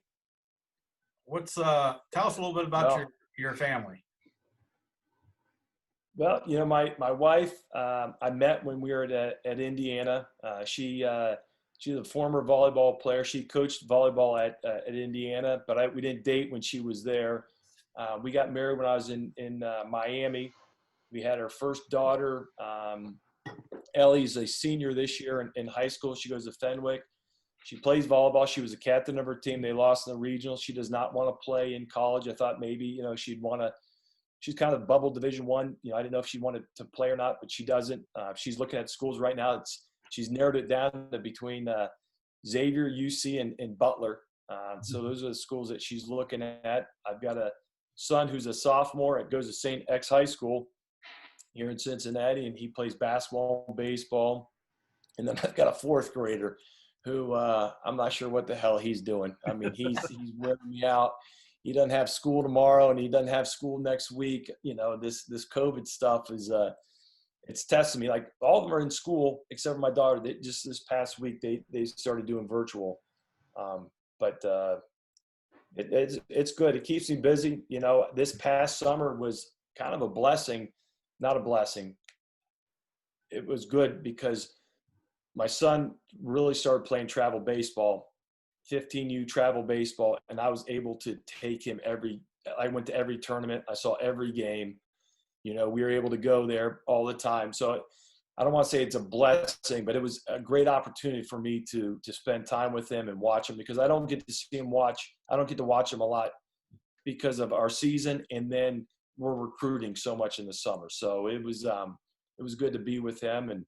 Speaker 1: Tell us a little bit about your family.
Speaker 2: Well, my wife, I met when we were at Indiana. She's a former volleyball player. She coached volleyball at Indiana, but we didn't date when she was there. We got married when I was in Miami. We had our first daughter. Ellie's a senior this year in high school. She goes to Fenwick. She plays volleyball. She was a captain of her team. They lost in the regional. She does not want to play in college. I thought maybe, she'd want to. She's kind of bubble Division I. I didn't know if she wanted to play or not, but she doesn't. She's looking at schools right now. She's narrowed it down to between Xavier, UC, and Butler. So those are the schools that she's looking at. I've got a son who's a sophomore. It goes to St. X High School here in Cincinnati, and he plays basketball and baseball. And then I've got a fourth grader who I'm not sure what the hell he's doing. I mean, he's wearing me out. he doesn't have school tomorrow and he doesn't have school next week. You know, this COVID stuff is it's testing me. Like all of them are in school except for my daughter. They, just this past week they started doing virtual, but it's good. It keeps me busy. You know, this past summer was kind of a blessing, not a blessing. It was good because my son really started playing travel baseball, 15U travel baseball, and I was able to take him I went to every tournament. I saw every game. You know, we were able to go there all the time. So I don't want to say it's a blessing, but it was a great opportunity for me to spend time with him and watch him, because I don't get to see him I don't get to watch him a lot because of our season. And then we're recruiting so much in the summer. So it was good to be with him, and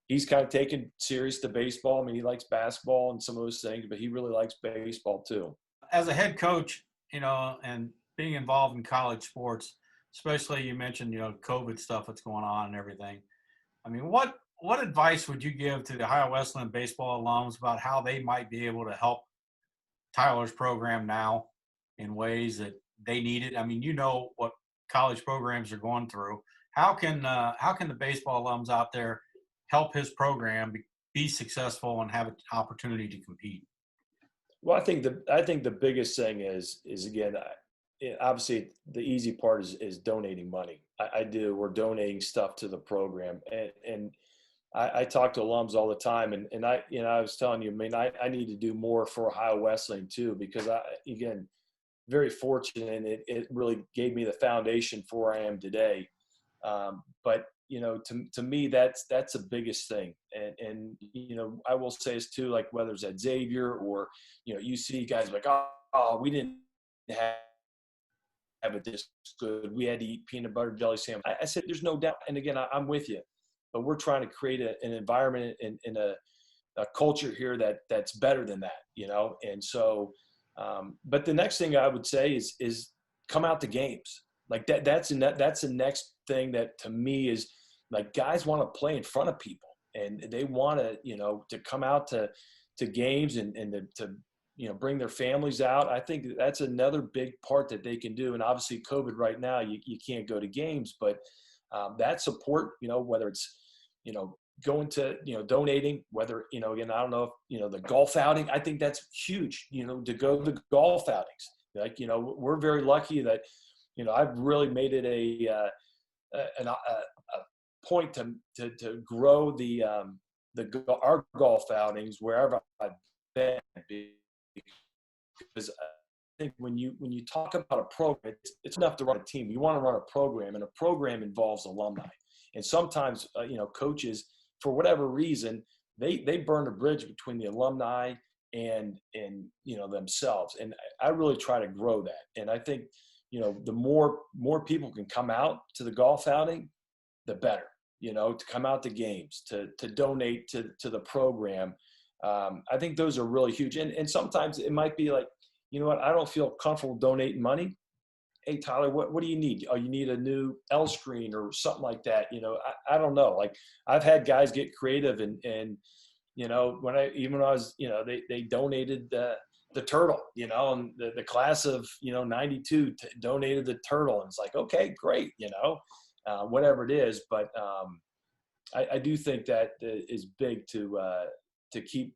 Speaker 2: he's kind of taken serious to baseball. I mean, he likes basketball and some of those things, but he really likes baseball too.
Speaker 1: As a head coach, you know, and being involved in college sports, especially you mentioned, you know, COVID stuff that's going on and everything. I mean, what advice would you give to the Ohio Wesleyan baseball alums about how they might be able to help Tyler's program now in ways that they need it? I mean, you know what college programs are going through. How can the baseball alums out there help his program be successful and have an opportunity to compete?
Speaker 2: Well, I think the biggest thing is again, obviously the easy part is donating money. We're donating stuff to the program, and I talk to alums all the time, and I was telling you, I mean, I need to do more for Ohio Wesleyan too, because again, very fortunate, and it really gave me the foundation for where I am today. But you know, to me, that's the biggest thing. And you know, I will say this too, like whether it's at Xavier or, you know, you see guys like, oh, we didn't have it this good. We had to eat peanut butter jelly sandwich. I said, there's no doubt. And again, I'm with you, but we're trying to create an environment and a culture here that's better than that, you know? And so, but the next thing I would say is come out to games. Like that's the next thing that to me is like, guys want to play in front of people, and they want to, you know, to come out to games and to you know, bring their families out. I think that's another big part that they can do. And obviously COVID right now, you can't go to games, but that support, you know, whether it's, you know, going to, you know, donating, whether, you know, again, I don't know if, you know, the golf outing, I think that's huge, you know, to go to the golf outings. Like, you know, we're very lucky that, you know, I've really made it a point to grow our golf outings wherever I've been, because I think when you talk about a program, it's enough to run a team. You want to run a program, and a program involves alumni. And sometimes, you know, coaches, for whatever reason, they burn a bridge between the alumni and you know, themselves. And I really try to grow that. And I think, you know, the more people can come out to the golf outing, the better. You know, to come out to games, to donate to the program. I think those are really huge. And sometimes it might be like, you know what, I don't feel comfortable donating money. Hey, Tyler, what do you need? Oh, you need a new L screen or something like that. You know, I don't know. Like, I've had guys get creative and you know, when I was, you know, they donated the turtle, you know, and the class of, you know, 92 donated the turtle. And it's like, okay, great. You know, whatever it is. But I do think that is big to keep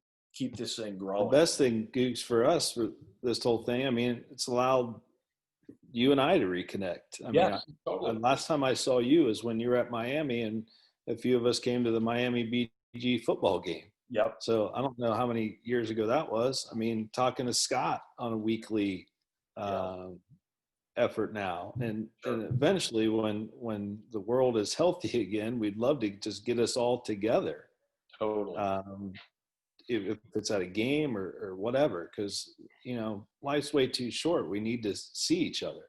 Speaker 2: this thing growing.
Speaker 3: The best thing, Googs, for us for this whole thing, I mean, it's allowed you and I to reconnect. I mean,
Speaker 2: totally.
Speaker 3: last time I saw you was when you were at Miami, and a few of us came to the Miami BG football game.
Speaker 2: Yep.
Speaker 3: So I don't know how many years ago that was. I mean, talking to Scott on a weekly effort now, and eventually when the world is healthy again, we'd love to just get us all together.
Speaker 2: Totally.
Speaker 3: If it's at a game or whatever, because, you know, life's way too short. We need to see each other.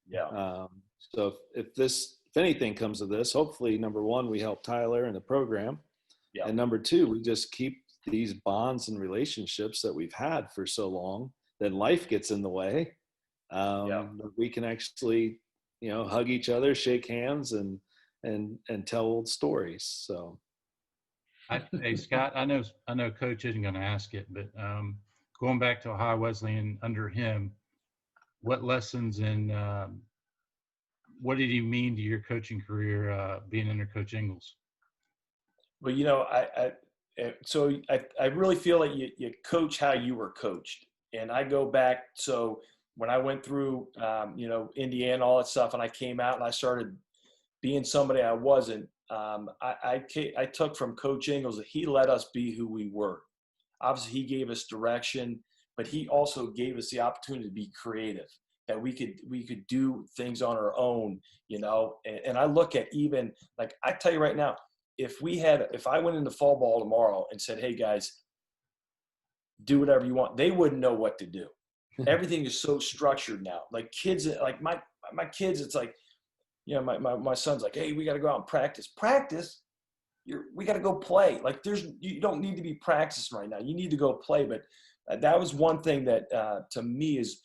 Speaker 2: Yeah.
Speaker 3: So if anything comes of this, hopefully, number one, we help Tyler and the program.
Speaker 2: Yeah.
Speaker 3: And number two, we just keep these bonds and relationships that we've had for so long, that life gets in the way. We can actually, you know, hug each other, shake hands, and tell old stories. So.
Speaker 4: Hey, Scott, I know Coach isn't going to ask it, but going back to Ohio Wesleyan under him, what lessons and what did he mean to your coaching career being under Coach Ingles?
Speaker 2: Well, I really feel like you coach how you were coached. And I go back, so when I went through, Indiana, all that stuff, and I came out and I started being somebody I wasn't, I took from Coach Ingles that he let us be who we were. Obviously, he gave us direction, but he also gave us the opportunity to be creative, that we could do things on our own, and I look at, even like, I tell you right now, if I went into fall ball tomorrow and said, hey guys, do whatever you want, they wouldn't know what to do. Everything is so structured now. Like kids, like my kids, it's like, my son's like, hey, we got to go out and practice. We got to go play. Like you don't need to be practicing right now. You need to go play. But that was one thing that to me is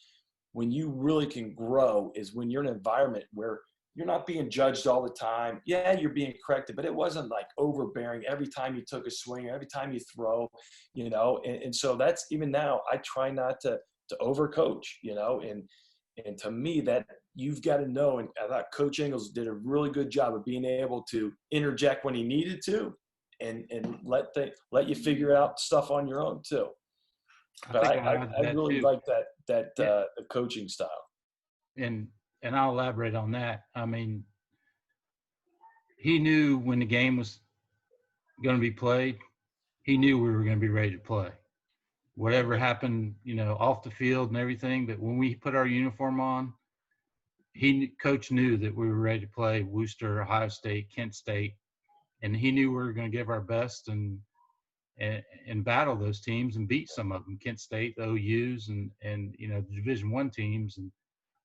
Speaker 2: when you really can grow is when you're in an environment where you're not being judged all the time. Yeah, you're being corrected, but it wasn't like overbearing every time you took a swing, every time you throw, and so that's, even now, I try not to overcoach, and to me, that you've got to know, and I thought Coach Ingles did a really good job of being able to interject when he needed to and let you figure out stuff on your own too. But I really like that the coaching style.
Speaker 4: And I'll elaborate on that. I mean, he knew when the game was going to be played, he knew we were going to be ready to play. Whatever happened, off the field and everything, but when we put our uniform on, Coach knew that we were ready to play Worcester, Ohio State, Kent State, and he knew we were going to give our best and battle those teams and beat some of them, Kent State, the OUs, and the Division I teams. And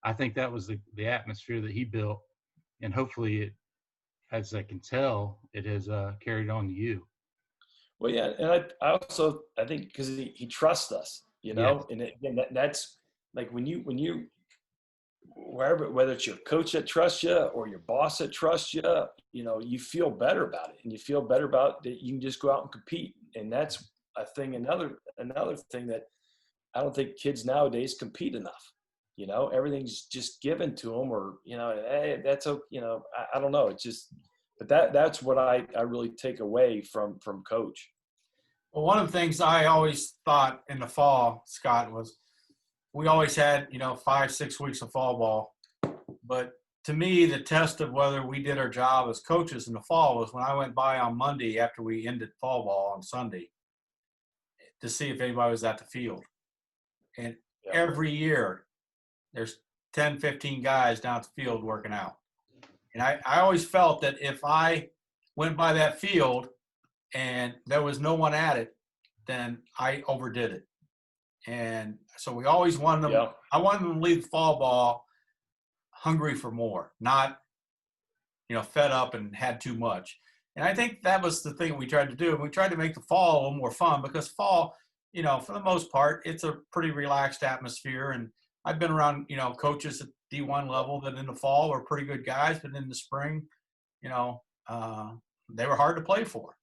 Speaker 4: I think that was the atmosphere that he built, and hopefully it, as I can tell, it has carried on to you.
Speaker 2: Well, yeah, and I think because he trusts us,
Speaker 4: Yes.
Speaker 2: and again, that's like when you whether it's your coach that trusts you or your boss that trusts you, you feel better about it, and you feel better about that you can just go out and compete, and that's a thing. Another thing that I don't think kids nowadays compete enough. Everything's just given to them, or hey, that's okay. I don't know. It's just, but that's what I really take away from Coach.
Speaker 1: Well, one of the things I always thought in the fall, Scott, was we always had 5-6 weeks of fall ball, but to me, the test of whether we did our job as coaches in the fall was when I went by on Monday after we ended fall ball on Sunday to see if anybody was at the field. And every year there's 10, 15 guys down at the field working out. And I always felt that if I went by that field and there was no one at it, then I overdid it. And so we always wanted them.
Speaker 2: Yeah.
Speaker 1: I wanted them to leave fall ball hungry for more, not, fed up and had too much. And I think that was the thing we tried to do. We tried to make the fall a little more fun, because fall, for the most part, it's a pretty relaxed atmosphere. And I've been around, coaches at D1 level that in the fall were pretty good guys, but in the spring, they were hard to play for.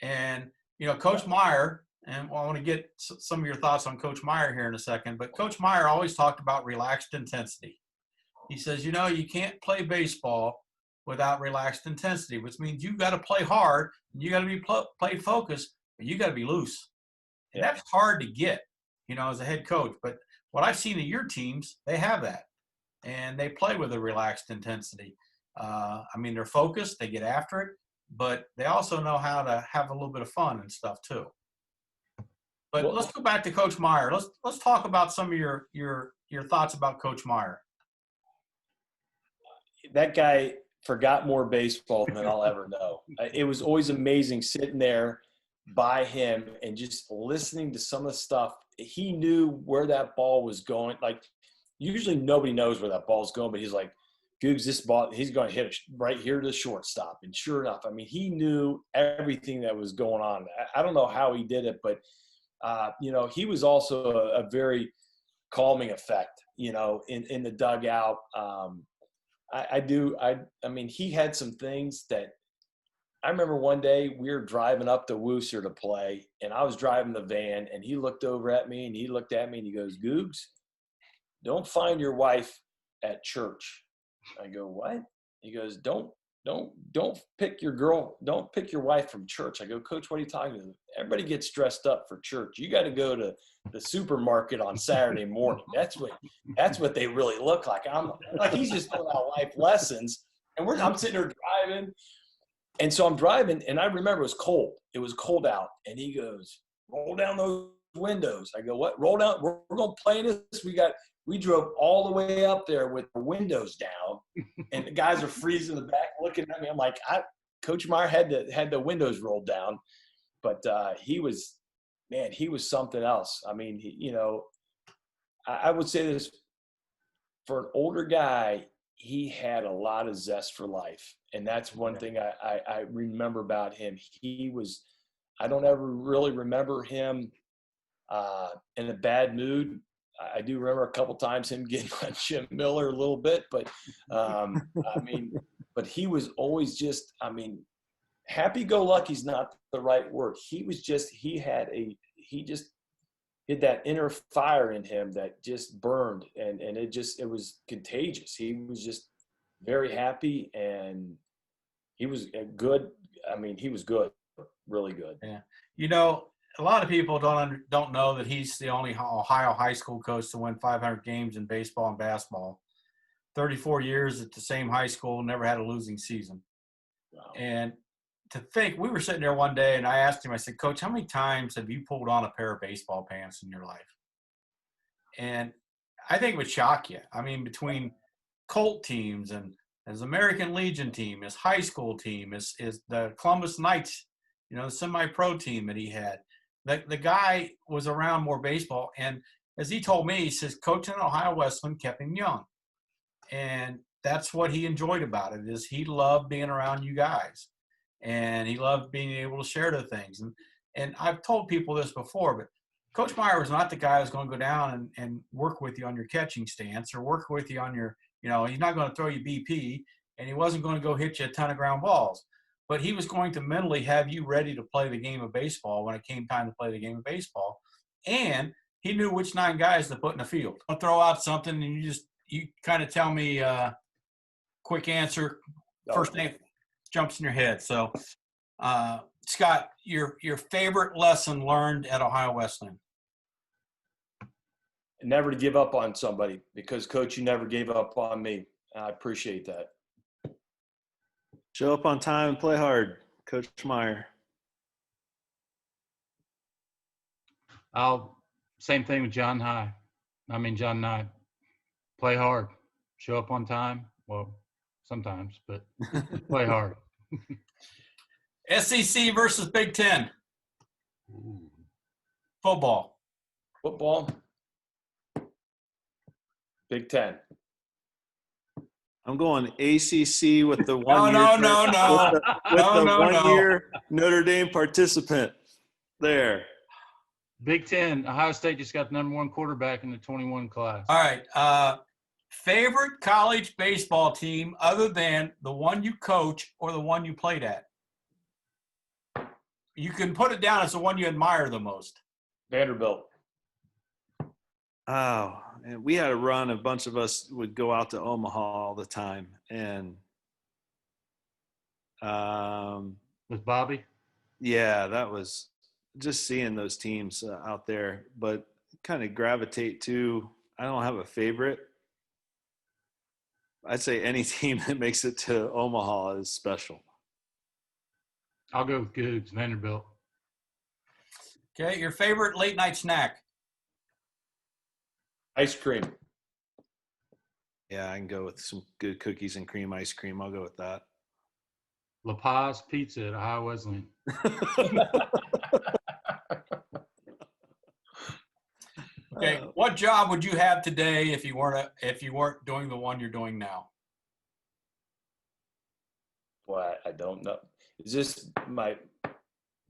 Speaker 1: And, Coach Meyer, and I want to get some of your thoughts on Coach Meyer here in a second, but Coach Meyer always talked about relaxed intensity. He says, you can't play baseball without relaxed intensity, which means you got to play hard, and you got to be play focused, but you got to be loose. And that's hard to get, as a head coach. But what I've seen of your teams, they have that, and they play with a relaxed intensity. They're focused, they get after it, but they also know how to have a little bit of fun and stuff too. But let's go back to Coach Meyer. Let's talk about some of your thoughts about Coach Meyer.
Speaker 2: That guy forgot more baseball than I'll ever know. It was always amazing sitting there by him and just listening to some of the stuff. He knew where that ball was going. Like, usually nobody knows where that ball is going, but he's like, Googs, this ball, he's going to hit it right here to the shortstop. And sure enough, he knew everything that was going on. I don't know how he did it, but, he was also a very calming effect, in the dugout. He had some things that I remember one day we were driving up to Worcester to play, and I was driving the van, and he looked over at me, and he looked at me, and he goes, Googs, don't find your wife at church. I go, what? He goes, don't pick your wife from church. I go, Coach, what are you talking about? Everybody gets dressed up for church. You got to go to the supermarket on Saturday morning. That's what they really look like. I'm like, he's just throwing out life lessons. And I'm sitting there driving. And so I'm driving, and I remember it was cold. It was cold out. And he goes, roll down those windows. I go, what? Roll down. We're going to play this. We drove all the way up there with the windows down, and the guys are freezing in the back looking at me. I'm like, Coach Meyer had the windows rolled down, but he was something else. I mean, I would say this, for an older guy, he had a lot of zest for life. And that's one thing I remember about him. I don't ever really remember him in a bad mood. I do remember a couple times him getting on Jim Miller a little bit, but but he was always just, happy-go-lucky is not the right word. He just had that inner fire in him that just burned, and it was contagious. He was just very happy, and he was good. He was good, really good.
Speaker 1: Yeah. A lot of people don't know that he's the only Ohio high school coach to win 500 games in baseball and basketball. 34 years at the same high school, never had a losing season.
Speaker 2: Wow.
Speaker 1: And to think, we were sitting there one day, and I asked him, I said, Coach, how many times have you pulled on a pair of baseball pants in your life? And I think it would shock you. Between Colt teams and his American Legion team, his high school team, his the Columbus Knights, the semi-pro team that he had. The guy was around more baseball, and as he told me, he says coaching at Ohio Wesleyan kept him young, and that's what he enjoyed about it. Is he loved being around you guys, and he loved being able to share the things. And I've told people this before, but Coach Meyer was not the guy who's going to go down and work with you on your catching stance or work with you on your, he's not going to throw you BP, and he wasn't going to go hit you a ton of ground balls. But he was going to mentally have you ready to play the game of baseball when it came time to play the game of baseball. And he knew which 9 guys to put in the field. I'll throw out something, and you kind of tell me quick answer. First thing jumps in your head. So, Scott, your favorite lesson learned at Ohio Wesleyan?
Speaker 2: Never to give up on somebody, because, Coach, you never gave up on me. I appreciate that.
Speaker 3: Show up on time and play hard, Coach Meyer.
Speaker 4: Same thing with John Nye. Play hard. Show up on time. Well, sometimes, but play hard.
Speaker 1: SEC versus Big Ten.
Speaker 4: Ooh.
Speaker 1: Football.
Speaker 2: Big Ten.
Speaker 3: I'm going ACC with the 1 year.
Speaker 1: No.
Speaker 3: With the 1 year Notre Dame participant there.
Speaker 4: Big Ten. Ohio State just got the number 1 quarterback in the 21 class.
Speaker 1: All right. Favorite college baseball team other than the one you coach or the one you played at? You can put it down as the one you admire the most.
Speaker 2: Vanderbilt.
Speaker 3: Oh, and we had a run. A bunch of us would go out to Omaha all the time, and
Speaker 4: With Bobby?
Speaker 3: Yeah, that was just seeing those teams out there, but kind of gravitate to. I don't have a favorite. I'd say any team that makes it to Omaha is special.
Speaker 4: I'll go with Googs, Vanderbilt.
Speaker 1: Okay, your favorite late night snack?
Speaker 2: Ice cream.
Speaker 3: Yeah, I can go with some good cookies and cream ice cream. I'll go with that.
Speaker 4: La Paz Pizza at Ohio Wesleyan.
Speaker 1: Okay, what job would you have today if you weren't doing the one you're doing now?
Speaker 2: Well, I don't know. Is this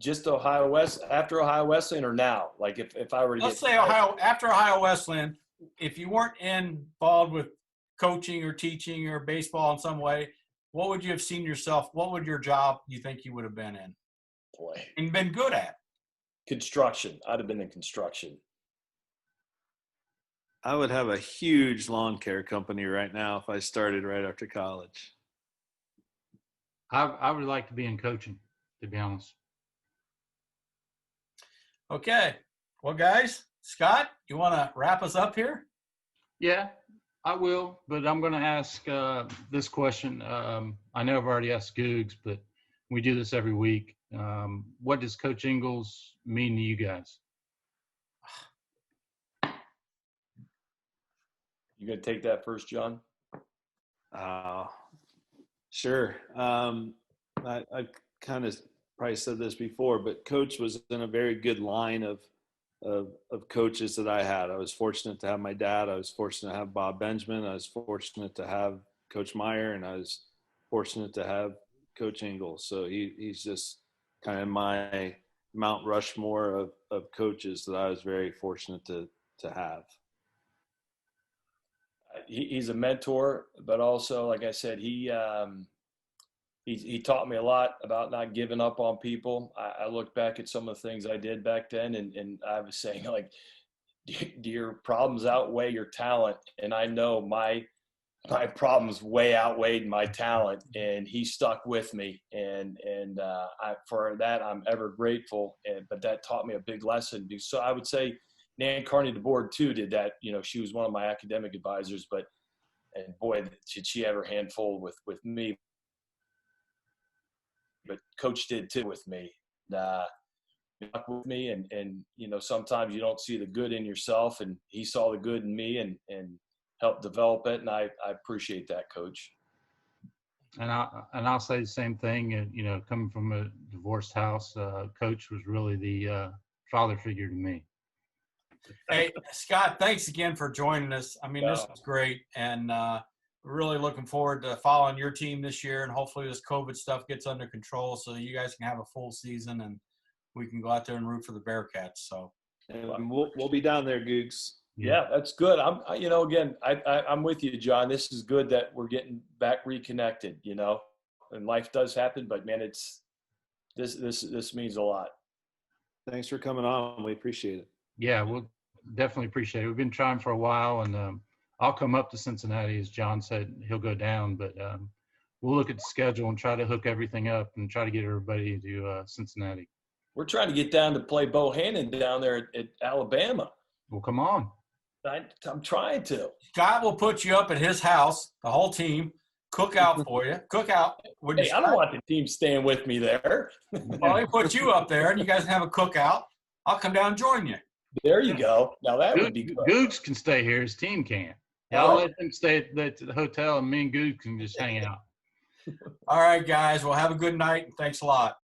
Speaker 2: just Ohio West after Ohio Wesleyan or now? Like if I were to
Speaker 1: Let's say after Ohio Wesleyan, if you weren't involved with coaching or teaching or baseball in some way, what would you have seen yourself? What would your job you think you would have been in?
Speaker 2: Boy.
Speaker 1: And been good at?
Speaker 2: Construction. I'd have been in construction.
Speaker 3: I would have a huge lawn care company right now if I started right after college.
Speaker 4: I would like to be in coaching, to be honest.
Speaker 1: Okay. Well, guys, Scott, you want to wrap us up here?
Speaker 4: Yeah, I will, but I'm going to ask this question. I know I've already asked Googs, but we do this every week. What does Coach Ingles mean to you guys?
Speaker 2: You gonna take that first, John?
Speaker 3: Sure. I kind of probably said this before, but Coach was in a very good line of coaches that I had. I was fortunate to have my dad. I was fortunate to have Bob Benjamin. I was fortunate to have Coach Meyer, and I was fortunate to have Coach Ingles. So he's just kind of my Mount Rushmore of coaches that I was very fortunate to have.
Speaker 2: He's a mentor, but also, like I said, he taught me a lot about not giving up on people. I look back at some of the things I did back then, and I was saying, like, do your problems outweigh your talent? And I know my problems way outweighed my talent, and he stuck with me, and for that I'm ever grateful. But that taught me a big lesson. So I would say Nan Carney DeBoard too did that. You know, she was one of my academic advisors, and boy, did she ever handful with me. But Coach did too with me. With me, and you know, sometimes you don't see the good in yourself, and he saw the good in me and helped develop it, and I appreciate that, Coach.
Speaker 4: And I'll say the same thing. And you know, coming from a divorced house, Coach was really the father figure to me.
Speaker 1: Hey, Scott, thanks again for joining us. I mean, this was great, and we're really looking forward to following your team this year, and hopefully this COVID stuff gets under control so that you guys can have a full season and we can go out there and root for the Bearcats. So,
Speaker 3: and we'll be down there, Googs.
Speaker 2: Yeah, that's good. I'm with you, John. This is good that we're getting back reconnected. You know, and life does happen, but man, this means a lot.
Speaker 3: Thanks for coming on. We appreciate it.
Speaker 4: Yeah, we'll definitely appreciate it. We've been trying for a while, and I'll come up to Cincinnati, as John said. He'll go down, but we'll look at the schedule and try to hook everything up and try to get everybody to Cincinnati.
Speaker 2: We're trying to get down to play Bohannon down there at Alabama.
Speaker 4: Well, come on.
Speaker 2: I'm trying to.
Speaker 1: Scott will put you up at his house, the whole team, cook out for you. Cook out.
Speaker 2: Hey, I don't want the team staying with me there.
Speaker 1: Well, he put you up there, and you guys have a cookout. I'll come down and join you.
Speaker 2: There you go. Now that would be good.
Speaker 4: Googs can stay here. His team can. I'll let them stay at the hotel, and me and Googs can just hang out.
Speaker 1: All right, guys. Well, have a good night, and thanks a lot.